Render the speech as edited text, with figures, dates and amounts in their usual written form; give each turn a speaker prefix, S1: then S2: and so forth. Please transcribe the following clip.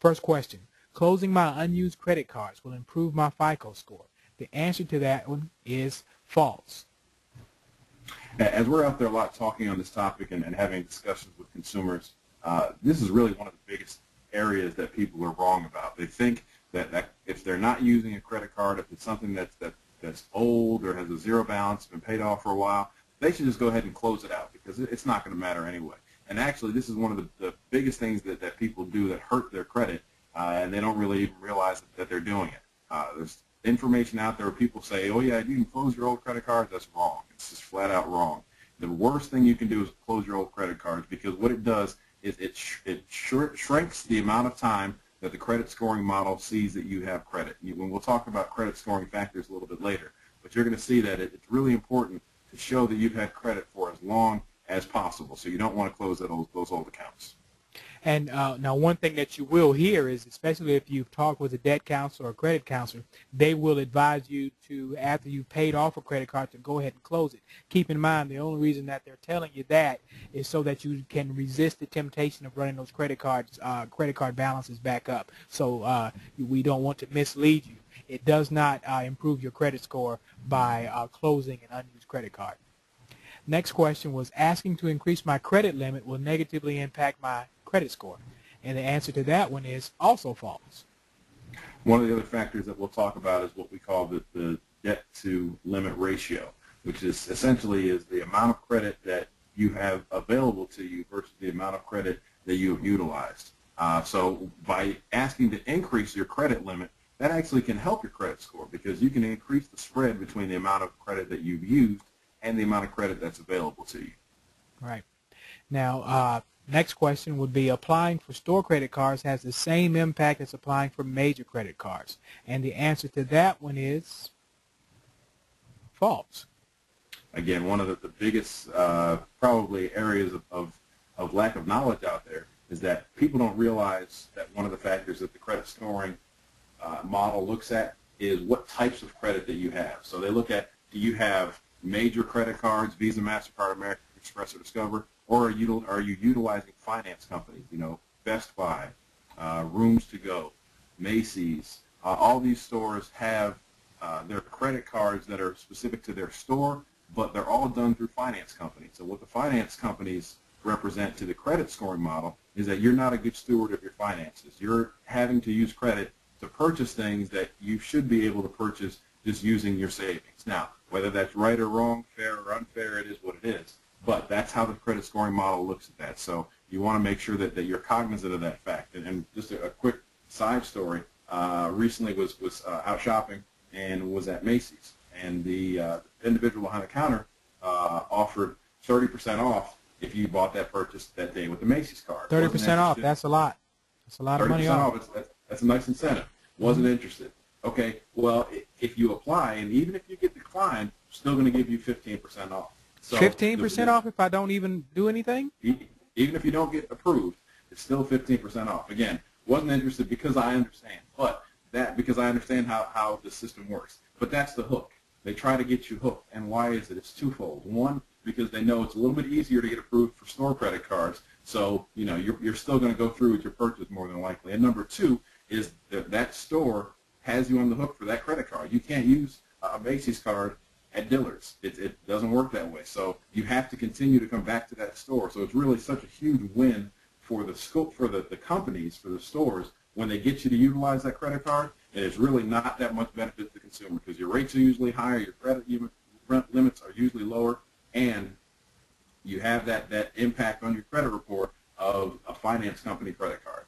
S1: First question, closing my unused credit cards will improve my FICO score. The answer to that one is false.
S2: As we're out there a lot talking on this topic and having discussions with consumers, this is really one of the biggest areas that people are wrong about. They think that if they're not using a credit card, if it's something that's old or has a zero balance, been paid off for a while, they should just go ahead and close it out because it's not going to matter anyway. And actually, this is one of the biggest things that people do that hurt their credit, and they don't really even realize that they're doing it. There's information out there where people say, oh yeah, you can close your old credit cards. That's wrong. It's just flat out wrong. The worst thing you can do is close your old credit cards because what it does is it shrinks the amount of time that the credit scoring model sees that you have credit. When we'll talk about credit scoring factors a little bit later, but you're going to see that it's really important to show that you've had credit for as long as possible. So you don't want to close those old accounts.
S1: And now one thing that you will hear is, especially if you've talked with a debt counselor or a credit counselor, they will advise you to, after you've paid off a credit card, to go ahead and close it. Keep in mind, the only reason that they're telling you that is so that you can resist the temptation of running those credit card balances back up. So we don't want to mislead you. It does not improve your credit score by closing an unused credit card. Next question was, asking to increase my credit limit will negatively impact my credit score. And the answer to that one is also false.
S2: One of the other factors that we'll talk about is what we call the debt to limit ratio, which is essentially is the amount of credit that you have available to you versus the amount of credit that you have utilized. So by asking to increase your credit limit, that actually can help your credit score because you can increase the spread between the amount of credit that you've used and the amount of credit that's available to you.
S1: Right. Now, next question would be, applying for store credit cards has the same impact as applying for major credit cards. And the answer to that one is false.
S2: Again, one of the biggest probably areas of lack of knowledge out there is that people don't realize that one of the factors that the credit scoring model looks at is what types of credit that you have. So they look at, do you have major credit cards, Visa, MasterCard, American Express, or Discover, or are you utilizing finance companies, Best Buy, Rooms to Go, Macy's. All these stores have their credit cards that are specific to their store, but they're all done through finance companies. So what the finance companies represent to the credit scoring model is that you're not a good steward of your finances. You're having to use credit to purchase things that you should be able to purchase just using your savings. Now, whether that's right or wrong, fair or unfair, it is what it is. But that's how the credit scoring model looks at that. So you want to make sure that you're cognizant of that fact. And just a quick side story, recently was out shopping and was at Macy's. And the individual behind the counter offered 30% off if you bought that purchase that day with the Macy's card.
S1: 30% off, that's a lot. That's a lot of money off.
S2: 30% off, that's a nice incentive. Wasn't interested. Okay, well, if you apply, and even if you get declined, still going to give you 15% off. So
S1: 15% off if I don't even do anything?
S2: Even if you don't get approved, it's still 15% off. Again, wasn't interested because I understand, but because I understand how the system works. But that's the hook. They try to get you hooked. And why is it? It's twofold. One, because they know it's a little bit easier to get approved for store credit cards, so you're still going to go through with your purchase more than likely. And number two is that store has you on the hook for that credit card. You can't use a Macy's card at Dillard's. It doesn't work that way. So you have to continue to come back to that store. So it's really such a huge win for the scope, for the companies, for the stores, when they get you to utilize that credit card. And it's really not that much benefit to the consumer because your rates are usually higher, your credit limits are usually lower, and you have that impact on your credit report of a finance company credit card.